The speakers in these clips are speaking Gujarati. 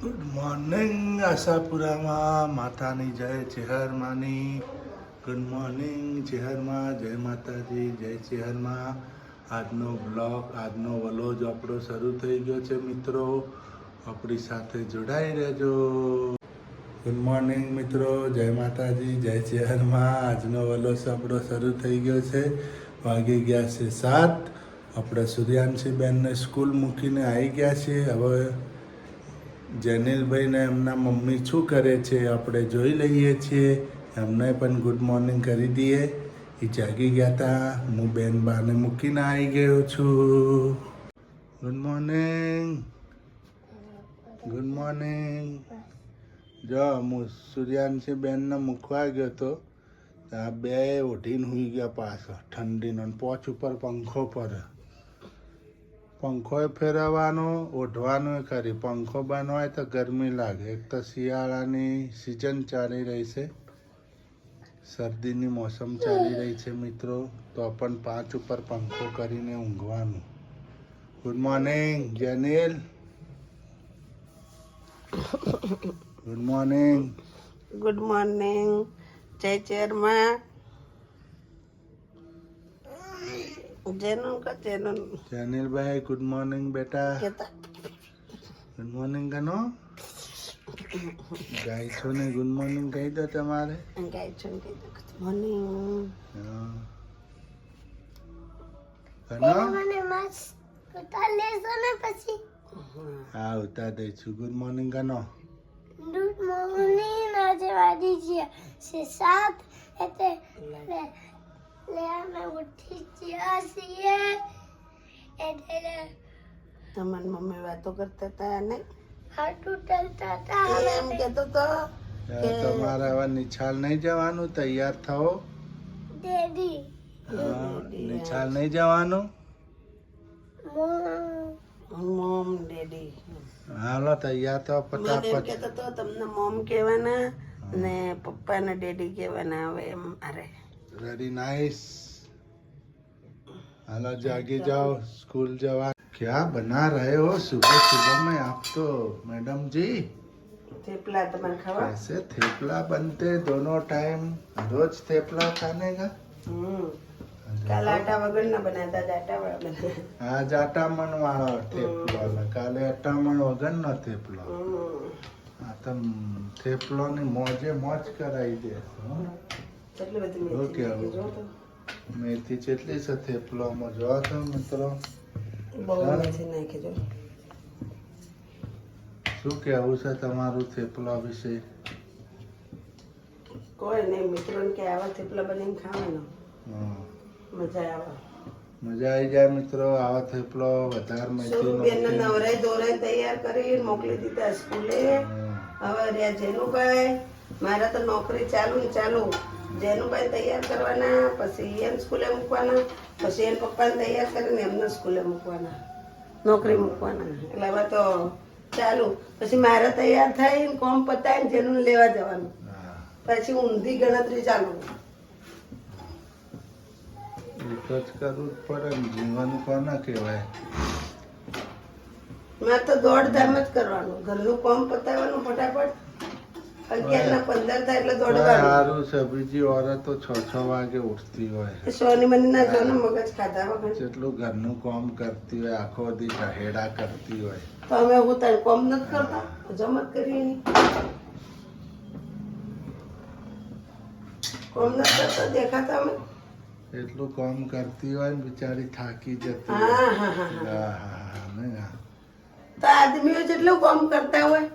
ગુડ મોર્નિંગ આશાપુરામાં માતાની જય ચેહરમાની. ગુડ મોર્નિંગ ચેહરમાં, જય માતાજી, જય ચેહરમાં. આજનો બ્લોગ, આજનો વલોજ આપણો શરૂ થઈ ગયો છે મિત્રો. આપણી સાથે જોડાઈ રહેજો. ગુડ મોર્નિંગ મિત્રો, જય માતાજી, જય ચેહરમાં. આજનો વલોજ આપણો શરૂ થઈ ગયો છે. વાગી ગયા છે 7. આપણે સૂર્યાંશી બેનને સ્કૂલ મૂકીને આવી ગયા છીએ. હવે જેનિલભાઈને એમના મમ્મી શું કરે છે આપણે જોઈ લઈએ છીએ. એમને પણ ગુડ મોર્નિંગ કરી દઈએ. એ જાગી ગયા હતા. હું બેન બાને મૂકીને આવી ગયો છું. Good morning, good morning. જો હું સૂર્યાંશી બેનને મૂકવા ગયો હતો. આ બે ઓઢીને સૂઈ ગયા પાછળ ઠંડીનો. પોચ ઉપર પંખો પર, પંખો ફેરવવાનો, ઓઢવાનો ખરી. પંખો બંધ હોય તો ગરમી લાગે. એક તો શિયાળાની સિઝન ચાલી રહી છે, શરદીની મોસમ ચાલી રહી છે મિત્રો. તો પણ 5 ઉપર પંખો કરીને ઊંઘવાનું. Good morning Jenil, good morning. Good morning Jay ચેરમાં. જેનિલભાઈ ગુડ મોર્નિંગ બેટા. ગુડ મોર્નિંગ કનો ગાય છો ને ગુડ મોર્નિંગ કહી દો તમારે. ગાય છો ને કહી દો ગુડ મોર્નિંગ. હા ઉતાર દઈ છું. Good morning Kano. Good morning. આજે વાગી ગયા છે 7 એટલે લે અમે ઉઠી ગયા છીએ એટલે તમારી મમ્મી વાતો કરતા હતા ને હાટુ ટલતા હતા. અને એમ કહેતો તો તમારે હવે નિશાળ નહીં જવાનું, તૈયાર થાઓ. ડેડી નિશાળ નહીં જવાનું. Mom daddy. હાલો તૈયાર થાઓ મને એમ ફટાફટ. કહેતો તો તમને મોમ કહેવાના ને પપ્પાને ડેડી કહેવાના. હવે એમ અરે વેરી નાइस. हालो जागे जाओ, स्कूल जवा. क्या बना रहे हो सुबह सुबह में आप तो मैडम जी? થેપલા તમારે ખાવા? कैसे थेपला बनते दोनों टाइम? रोज थेपला खाने का? કાલ આટા વગરના બનાવતા હતા, આટા વાળા બનાવ્યા. आज आटामण वाला थेपला, काले आटामण वगन नो थेपलो. आ तो थेपलो ની મોજે મોજ કરાઈ દે. કેટલી બધી ઓકે, મેથી નાખી જો તો. મેથી જેટલી છે થેપલામાં જોવા તો મિત્રો. બહુ મેથી નાખી જો. શું કહેવું છે તમારું થેપલા વિશે? કોઈ નહીં, મિત્રોને કે આવા થેપલા બનાવીને ખાવાનો હા, મજા આવે. મજા આવી જાય મિત્રો. આવા થેપલો વધારે મેથી બેનને નવરાઈ ધોરાઈ તૈયાર કરી મોકલી દીધા સ્કૂલે. હવે રહ્યા જેનુભાઈ, મારા તો નોકરી ચાલુ ને ચાલુ. જેનુભાઈ તૈયાર કરવાના, પછી એમ સ્કૂલે મૂકવાના, પછી એમ પપ્પાને તૈયાર કરીને એમને સ્કૂલે મૂકવાના, નોકરી મૂકવાના. એટલે હવે તો ચાલુ. પછી મારે તૈયાર થઈને કોમ પતાવીને જેનું લેવા જવાનું. પછી ઊંધી ગણતરી ચાલુ. એ તો જ કરવું જ પડે ને. જીવન કોને કહેવાય? મારે તો દોડધામ જ કરવાનું. ઘરનું કામ પતાવવાનું ફટાફટ. 11:15 થાય એટલે દોડવાનું. સારું છે. બીજી ઓરતો 6 વાગે ઉઠતી હોય, સોની મની ના જોને મગજ ખાધા વગર. જેટલું ઘરનું કામ કરતી હોય, આખો દી હેડા કરતી હોય. તો અમે હું તારે કોમ નથી કરતા, જમત કરીએ નહીં. કોમ નથી કરતા દેખાતા અમે. એટલું કામ કરતી હોય ને બિચારી થાકી જતી હા હોય. હા હા હા. હા, નહીં હા. તો આદમીઓ જેટલું કામ કરતા હોય,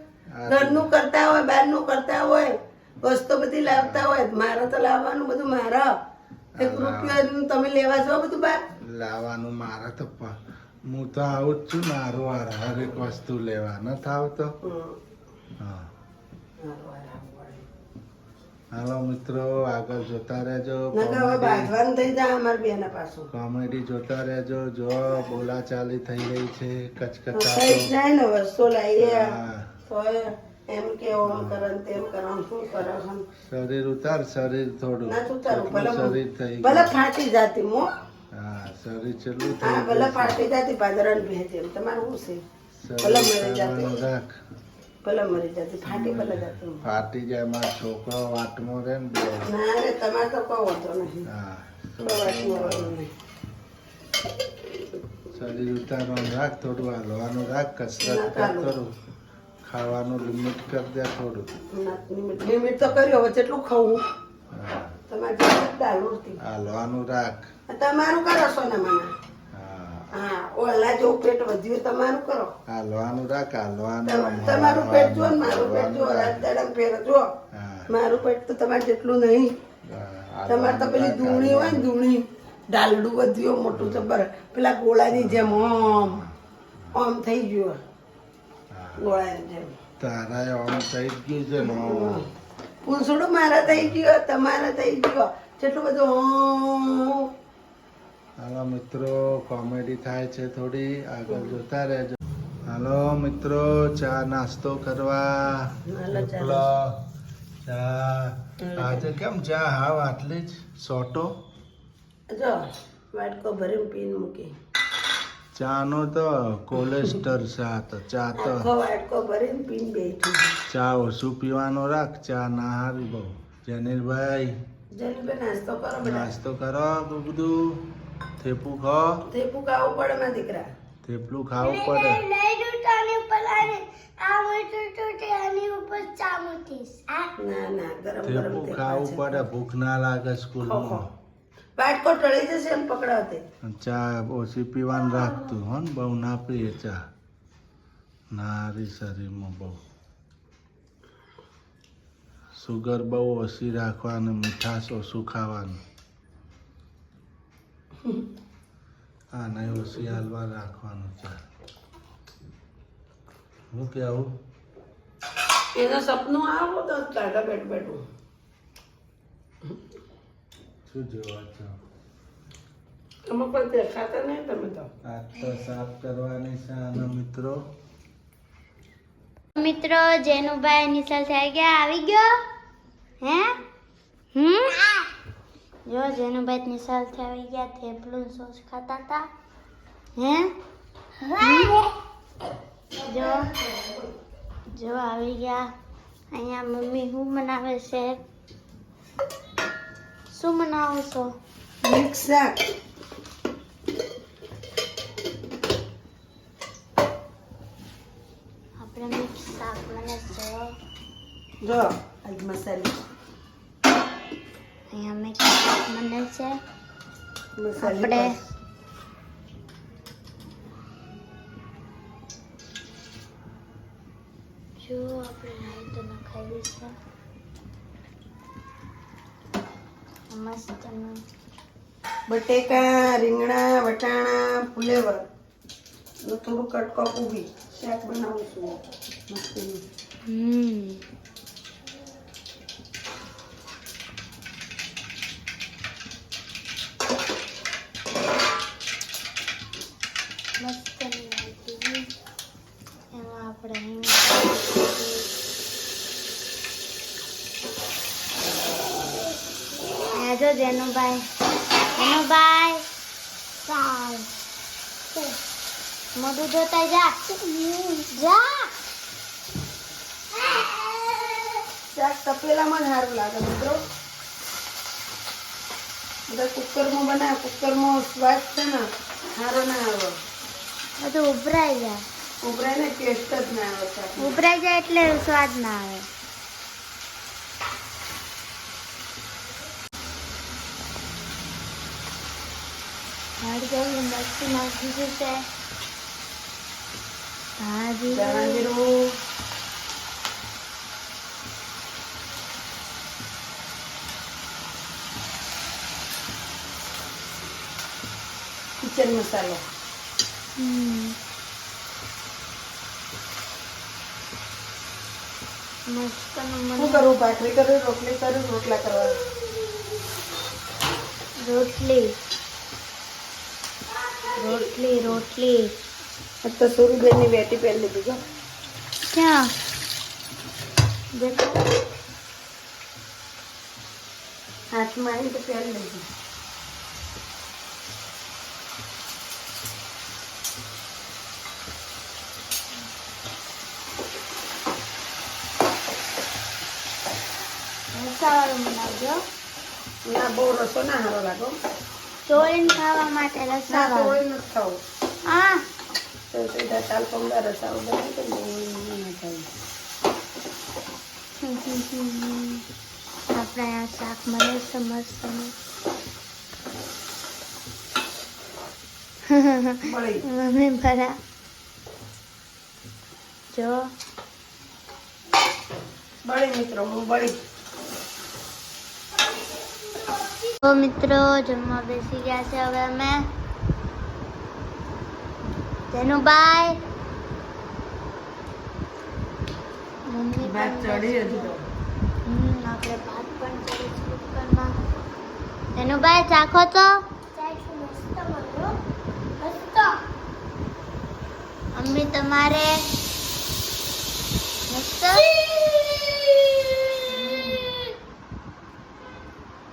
ઘરનું કરતા હોય, બહારનું કરતા હોય, વસ્તુ બધી લાવતા હોય. મારે તો લાવવાનું બધું મારા. 1 રૂપિયા તમે લેવા જાઓ બધું બહાર. લાવવાનું મારે તો હું તો આવું જ છું ને હારવાર હરેક વસ્તુ લેવા નથી આવતો. હા, હાલો મિત્રો આગળ જોતા રહેજો. નકર હવે બાંધવાનું થઈ જાય અમારે બેના પાછું. કોમેડી જોતા રહેજો. જો બોલાચાલી થઈ રહી છે, થઈ કચકચાતો. જાય ને વસ્તુ લાવીએ હા. તો એમ કે ઓમ કરે ને તેમ કરે ને શું કરે છે. શરીર ઉતાર, શરીર થોડું ના તું તારું કેટલું શરીર થઈ ભલે ગયું. ફાટી જાતી મો. હા, શરીર કેટલું હા થઈ ભલે ગયું. ફાટી જાતી પાદરણ ભેજ એમ તમારું શું છે? ભલે મરી શરીર જાતી. રાખ. ભલે મરી જતી ફાટી ભલે જતી ફાટી જાય મારો છોકરો વાટમાં રહે ને બે ના રે તમારે તો કોઈ વાંધો નહીં હા કોઈ વાતનું વાંધો નહીં શરીર ઉતારવાનું રાખ, થોડું હાલવાનું રાખ, કસરત ના, કર ચાલો. કરું, ખાવાનું લિમિટ કરી દે થોડું. લિમિટ તો કર્યો હવે જેટલું ખાવું હા, તમારે જેટલું દાળ ઉડતી હાલવાનું રાખ. તમારું કરો છો ને મને હા, હા ઓલા જેવું પેટ વધ્યું તમારું કરો હાલવાનું રાખ, હાલવાનું. તમારું પેટ જો ને મારું પેટ જો રાત દાડા ફેર જો હા, મારું પેટ તો તમારે જેટલું નહીં હા, તમારે તો પેલી ધૂણી હોય ને ધૂણી ડાલડું વધ્યું મોટું જબર પેલા ગોળાની જેમ ઓમ થઈ ગયું ગોળાની જેમ તારા આમ થઈ જ ગયું છે ને આમ. પૂંછડું મારા થઈ ગયો તમારા થઈ ગયો જેટલું બધું હાલો મિત્રો, કોમેડી થાય છે થોડી, આગળ જોતા રહેજો. હાલો મિત્રો, ચા નાસ્તો કરવા મોકલો. ચા આજે કેમ ચા હાવ આટલી જ સોટો? જો વાટકો ભરીને પીને મૂકી ચાનો તો કોલેસ્ટર ચા તો ચા તો આખો વાટકો ભરીને પીને બેઠી ચા ઓછું પીવાનો રાખ, ચા ના હારી બહુ. જનીલભાઈ જલ્દી નાસ્તો કરો બેટા નાસ્તો કરો, બધું થેપું ખાઓ, થેપું ખાવું પડે મારા દીકરા થેપલું ખાવું પડે. લઈ દૂટાની ઉપર આ મોટું તૂટે આની ઉપર ચા મૂકીશ ના ના ગરમ ગરમ થેપું ખાવું પડે, ભૂખ ના લાગે સ્કૂલમાં. વાટકો ટળી જશે એમ પકડાવતે ચા ઓછી પીવાનું રાખતું હો ને, બહુ ના પીએ ચા, નારી શરીરમાં બહુ. સુગર બહુ ઓછી રાખવાનું, મીઠાશ ઓછું ખાવાનું. હા નહીં ઓછી હાલવા રાખવાનું ચા. હું કેવું એનું સપનું આવું તો ચાડા બેઠ બેઠું શું જોવા છો? તમે કોઈ દેખાતા નહીં તમે તો આજ તો સાફ કરવાની છે આના મિત્રો. મિત્રો જેનુભાઈ નિશાલ થઈ ગયા આવી ગયો હે જો જેનુભાઈ નિશાલ થી આવી ગયા થેપલું સોસ ખાતા હતા હે જો જો આવી ગયા અહીંયા મમ્મી શું બનાવે છે શું બનાવો છો મિક્સ શાક આપણે મિક્સ શાક બને છે જો આજ મસાલી અહીંયા મિક્સ શાક બને છે મસાલી આપણે જો આપણે નાઈ તો નખાવી છે મસ્ત બટેકા રીંગણા વટાણા ફુલેવર નું થોડું કટકો ઊભી શાક બનાવું છું મસ્તીનું મસ્ત એમાં આપણે જો જેનુભાઈ ચાલ મોઢું ધોતા જા શાક તપેલામાં જ સારું લાગે મિત્રો બધા કુકરમાં બનાવે કુકરમાં સ્વાદ છે ને સારો ના આવે બધું ઉભરાઈ જાય ઉભરાય ને ટેસ્ટ જ ના આવે શાક ઉભરાઈ જાય એટલે સ્વાદ ના આવે મરચાં મસ્ત નાખી દીધું છે ધાણા જીરું કિચન મસાલો મસ્ત શું કરું ભાખરી કરું રોટલી કરું રોટલા કરવા રોટલી રોટલી રોટલી તો સુરુબેનની વેટી પહેરી લીધી જો ક્યાં દેખો હાથમાં આવી તો પહેરી લીધી રસાવાળું બનાવજો. ના બહુ રસો ના સારો લાગો. ચોળીને ખાવા માટે ના રસાવાળું. તોડી નથી ખાવું. હા તો સીધા ચાલ પંદર રસાઓ બનાવી તો બહુ ના ખાવું. આપણે આ શાક મળે છે મસ્ત. બળી મમ્મી ભરા જો બળી મિત્રો હું બળી. તો મિત્રો જમવા બેસી ગયા છે હવે અમે. જેનુભાઈ મમ્મી ભાત ચડી હજી તો. આપણે ભાત પણ ચડે છે કુકરમાં. જેનુભાઈ ચાખો તો. મમ્મી તમારે મસ્ત.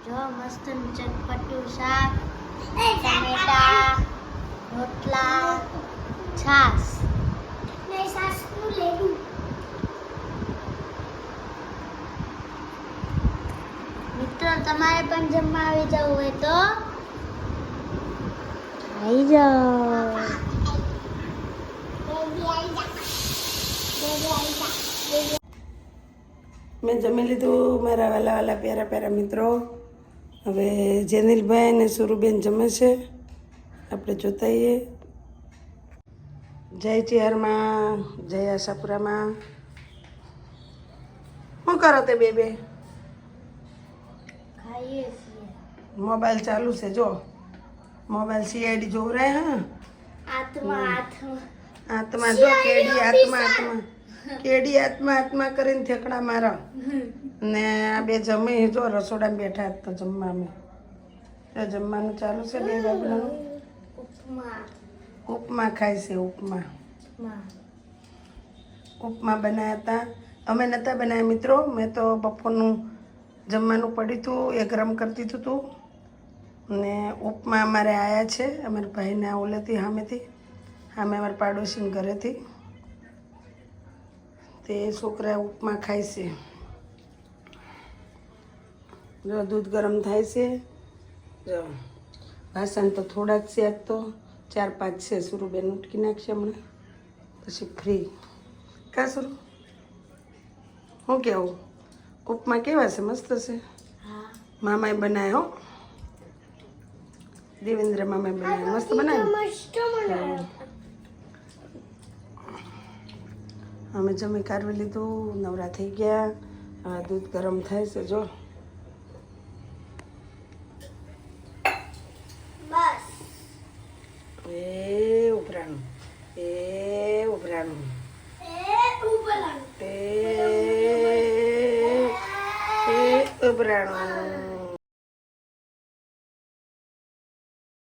જો મસ્ત ચટપટું શાક, ટમેટા, રોટલા, છાસ. મિત્રો તમારે પણ જમવા આવી જવું હોય તો આવી જાઓ. મેં જમી લીધું મારા વાલા વાલા પ્યારા પ્યારા મિત્રો. હવે જેનિલભાઈ ને સુરુબેન જમે છે. આપણે જોતાઈએ. જય ચિહરમાં, જય આશાપુરામાં. શું કરો તે બે ખાઈએ છીએ. મોબાઈલ ચાલુ છે જો. મોબાઈલ સીઆઈડી જોવું રહે હા. આત્મા જો કેડી આત્મા આત્મા કરીને ઠેકડા મારા. ને આ બે જમી જો રસોડામાં બેઠા હતા તો જમવા અમે. તો જમવાનું ચાલુ છે બે બાબલાનું. ઉપમા ખાય છે ઉપમા. ઉપમા બનાવ્યા હતા. અમે નહોતા બનાવ્યા મિત્રો. મેં તો બપોરનું જમવાનું પડ્યું હતું એ ગરમ કરી દીધું હતું. ને ઉપમા અમારે આવ્યા છે અમારા ભાઈના ઓલેથી સામેથી. સામે અમારા પાડોશીને ઘરેથી. તે છોકરા ઉપમા ખાય છે. જો દૂધ ગરમ થાય છે. જો વાસણ તો થોડાક છે આજ તો 4-5 છે. સુરુબેન ઉટકી નાખશે હમણાં પછી ફ્રી. કા સુરુ શું કેવું? ઉપમા કેવા છે? મસ્ત છે. મામાએ બનાવ્યા હો. દેવેન્દ્ર મામાએ બનાવ્યા. મસ્ત બનાવ્યા. અમે જમી કાઢવી લીધું. નવરા થઈ ગયા. હવે દૂધ ગરમ થાય છે જો. ઉભરાણું ઉભરાણું